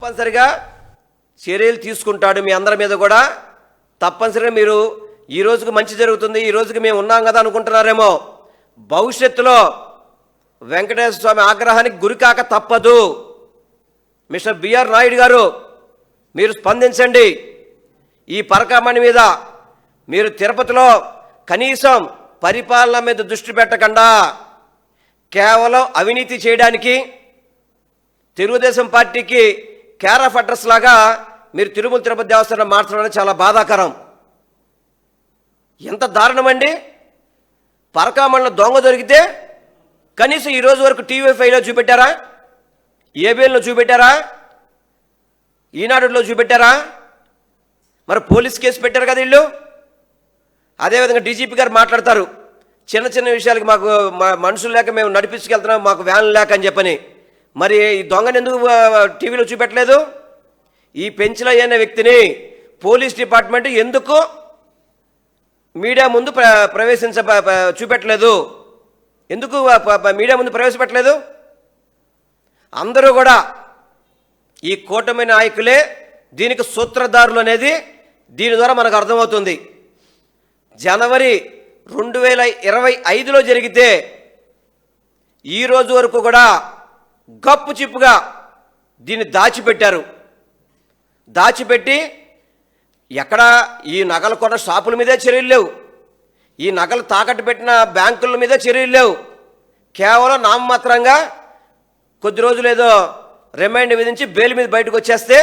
తప్పనిసరిగా చర్యలు తీసుకుంటాడు మీ అందరి మీద కూడా. తప్పనిసరిగా మీరు ఈ రోజుకి మంచి జరుగుతుంది, ఈ రోజుకి మేము ఉన్నాం కదా అనుకుంటున్నారేమో. భవిష్యత్తులో వెంకటేశ్వర స్వామి ఆగ్రహానికి గురికాక తప్పదు. మిస్టర్ బిఆర్ నాయుడు గారు, మీరు స్పందించండి. ఈ పరకామణి మీద మీరు తిరుపతిలో కనీసం పరిపాలన మీద దృష్టి పెట్టకుండా కేవలం అవినీతి చేయడానికి తెలుగుదేశం పార్టీకి కేర్ ఆఫ్ అడ్రస్ లాగా మీరు తిరుమల తిరుపతి దేవస్థానం మార్చడం చాలా బాధాకరం. ఎంత దారుణమండి. పరకామణిలో దొంగ దొరికితే కనీసం ఈ రోజు వరకు టీవీ5లో చూపెట్టారా, ఏబిఎన్లో చూపెట్టారా, ఈనాడులో చూపెట్టారా? మరి పోలీస్ కేసు పెట్టారు కదా వీళ్ళు. అదేవిధంగా డీజీపీ గారు మాట్లాడతారు, చిన్న చిన్న విషయాలకి మాకు మనుషులు లేక మేము నడిపించుకెళ్తున్నాం, మాకు వ్యాన్ లేక అని చెప్పని. మరి ఈ దొంగని ఎందుకు టీవీలో చూపెట్టలేదు? ఈ పెంచులయ్య అనే వ్యక్తిని పోలీస్ డిపార్ట్మెంట్ ఎందుకు మీడియా ముందు చూపెట్టలేదు? ఎందుకు మీడియా ముందు ప్రవేశపెట్టలేదు? అందరూ కూడా ఈ కూటమి నాయకులే దీనికి సూత్రధారులు అనేది దీని ద్వారా మనకు అర్థమవుతుంది. జనవరి 2025లో జరిగితే ఈ రోజు వరకు కూడా గప్పు చిప్పుగా దీన్ని దాచిపెట్టారు. దాచిపెట్టి ఎక్కడ ఈ నగలు కొన్న షాపుల మీదే చర్యలు లేవు, ఈ నగలు తాకట్టు పెట్టిన బ్యాంకుల మీద చర్యలు లేవు. కేవలం నామమాత్రంగా కొద్ది రోజులు ఏదో రిమైండ్ విధించి బెయిల్ మీద బయటకు వచ్చేస్తే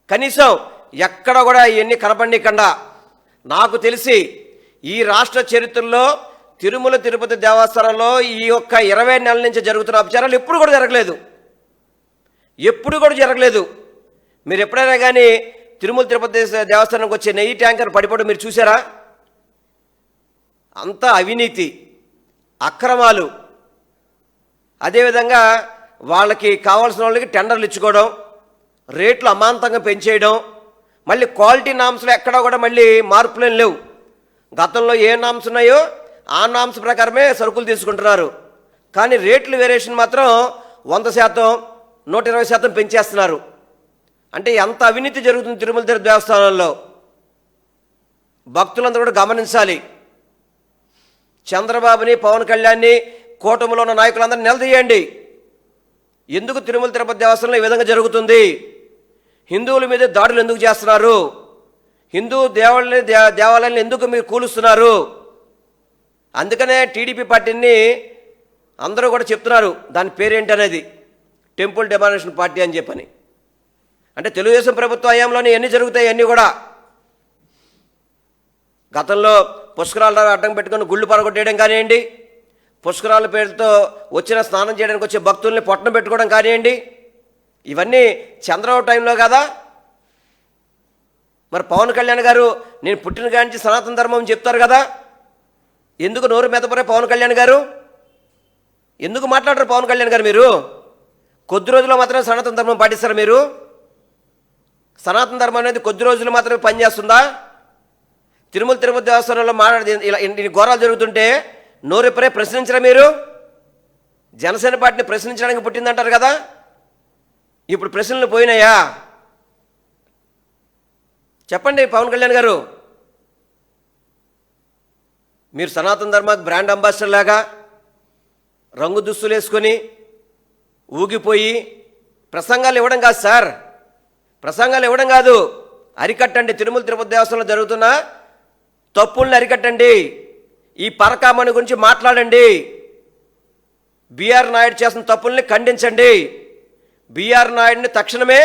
కనీసం ఎక్కడ కూడా ఇవన్నీ కనపడకుండా. నాకు తెలిసి ఈ రాష్ట్ర చరిత్రలో తిరుమల తిరుపతి దేవస్థానంలో ఈ యొక్క 20 నెలల నుంచి జరుగుతున్న అపచారాలు ఎప్పుడు కూడా జరగలేదు, ఎప్పుడు కూడా జరగలేదు. మీరు ఎప్పుడైనా కానీ తిరుమల తిరుపతి దేవస్థానంకి వచ్చే నెయ్యి ట్యాంకర్ పడిపోవడం మీరు చూసారా? అంత అవినీతి, అక్రమాలు. అదేవిధంగా వాళ్ళకి కావాల్సిన వాళ్ళకి టెండర్లు ఇచ్చుకోవడం, రేట్లు అమాంతంగా పెంచేయడం, మళ్ళీ క్వాలిటీ నామ్స్లో ఎక్కడా కూడా మళ్ళీ మార్పులేం లేవు. గతంలో ఏ నామ్స్ ఉన్నాయో ఆ నామ్స్ ప్రకారమే సరుకులు తీసుకుంటున్నారు. కానీ రేట్లు వేరియేషన్ మాత్రం 100%, 120% పెంచేస్తున్నారు. అంటే ఎంత అవినీతి జరుగుతుంది తిరుమల తిరుపతి దేవస్థానంలో. భక్తులందరూ కూడా గమనించాలి. చంద్రబాబుని, పవన్ కళ్యాణ్ని, కూటమిలో ఉన్న నాయకులందరూ నిలదీయండి. ఎందుకు తిరుమల తిరుపతి దేవస్థానంలో ఈ విధంగా జరుగుతుంది? హిందువుల మీద దాడులు ఎందుకు చేస్తున్నారు? హిందూ దేవాలయాలను ఎందుకు మీరు కూలుస్తున్నారు? అందుకనే టీడీపీ పార్టీని అందరూ కూడా చెప్తున్నారు, దాని పేరేంటి అనేది, టెంపుల్ డెమాలిషన్ పార్టీ అని చెప్పని. అంటే తెలుగుదేశం ప్రభుత్వ హయాంలోనే ఎన్ని జరుగుతాయి అన్నీ కూడా. గతంలో పుష్కరాలు అడ్డం పెట్టుకొని గుళ్ళు పడగొట్టేయడం కానివ్వండి, పుష్కరాల పేరుతో వచ్చిన స్నానం చేయడానికి వచ్చే భక్తుల్ని పొట్టన పెట్టుకోవడం కానివ్వండి, ఇవన్నీ చంద్రబాబు టైంలో కదా. మరి పవన్ కళ్యాణ్ గారు నేను పుట్టిన కాంచి సనాతన ధర్మం చెప్తారు కదా, ఎందుకు నోరు మెదపరే పవన్ కళ్యాణ్ గారు? ఎందుకు మాట్లాడరు పవన్ కళ్యాణ్ గారు? మీరు కొద్ది రోజుల్లో మాత్రమే సనాతన ధర్మం పాటిస్తారు. మీరు సనాతన ధర్మం అనేది కొద్ది రోజులు మాత్రమే పనిచేస్తుందా? తిరుమల తిరుపతి దేవస్థానంలో ఇలా ఇన్ని ఘోరాలు జరుగుతుంటే నోరెప్పరే ప్రశ్నించరా మీరు? జనసేన పార్టీని ప్రశ్నించడానికి పుట్టిందంటారు కదా, ఇప్పుడు ప్రశ్నలు పోయినాయా? చెప్పండి పవన్ కళ్యాణ్ గారు. మీరు సనాతన ధర్మానికి బ్రాండ్ అంబాసిడర్ లాగా రంగు దుస్తులు వేసుకొని ఊగిపోయి ప్రసంగాలు ఇవ్వడం కాదు సార్, ప్రసంగాలు ఇవ్వడం కాదు, అరికట్టండి. తిరుమల తిరుపతి దేవస్థానంలో జరుగుతున్న తప్పుల్ని అరికట్టండి. ఈ పరకామణి గురించి మాట్లాడండి. బిఆర్ నాయుడు చేసిన తప్పుల్ని ఖండించండి. బిఆర్ నాయుడిని తక్షణమే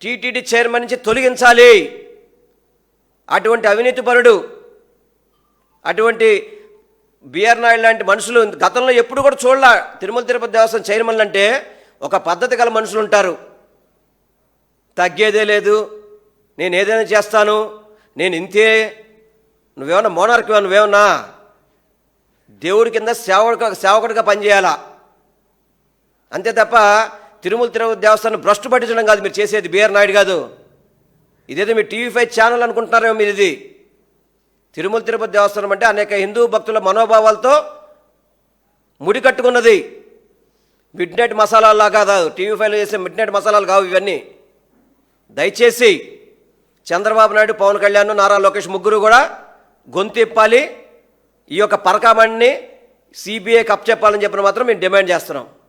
టీటీడీ చైర్మన్ నుంచి తొలగించాలి. అటువంటి అవినీతిపరుడు, అటువంటి బిఆర్ నాయుడు లాంటి మనుషులు గతంలో ఎప్పుడు కూడా చూడలే. తిరుమల తిరుపతి దేవస్థానం చైర్మన్లు అంటే ఒక పద్ధతి గల మనుషులు ఉంటారు. తగ్గేదే లేదు, నేను ఏదైనా చేస్తాను, నేను ఇంతే. నువ్వేమన్నా మోనార్కి, నువ్వేమన్నా దేవుడి కింద సేవకుడిగా పనిచేయాలా అంతే తప్ప తిరుమల తిరుపతి దేవస్థానం భ్రష్టు పట్టించడం కాదు మీరు చేసేది. బిఆర్ నాయుడు కాదు, ఇదేదో మీరు టీవీ5 ఛానల్ అనుకుంటున్నారేమో మీరు. ఇది తిరుమల తిరుపతి దేవస్థానం అంటే అనేక హిందూ భక్తుల మనోభావాలతో ముడికట్టుకున్నది. మిడ్ నైట్ మసాలాలా కాదు, టీవీ ఫైవ్లో చేసే మిడ్ నైట్ మసాలాలు కావు ఇవన్నీ. దయచేసి చంద్రబాబు నాయుడు, పవన్ కళ్యాణ్, నారా లోకేష్ ముగ్గురు కూడా గొంతిప్పాలి. ఈ యొక్క పరకామణిని సిబిఐకి అప్పచెప్పాలని చెప్పిన మాత్రం మేము డిమాండ్ చేస్తున్నాం.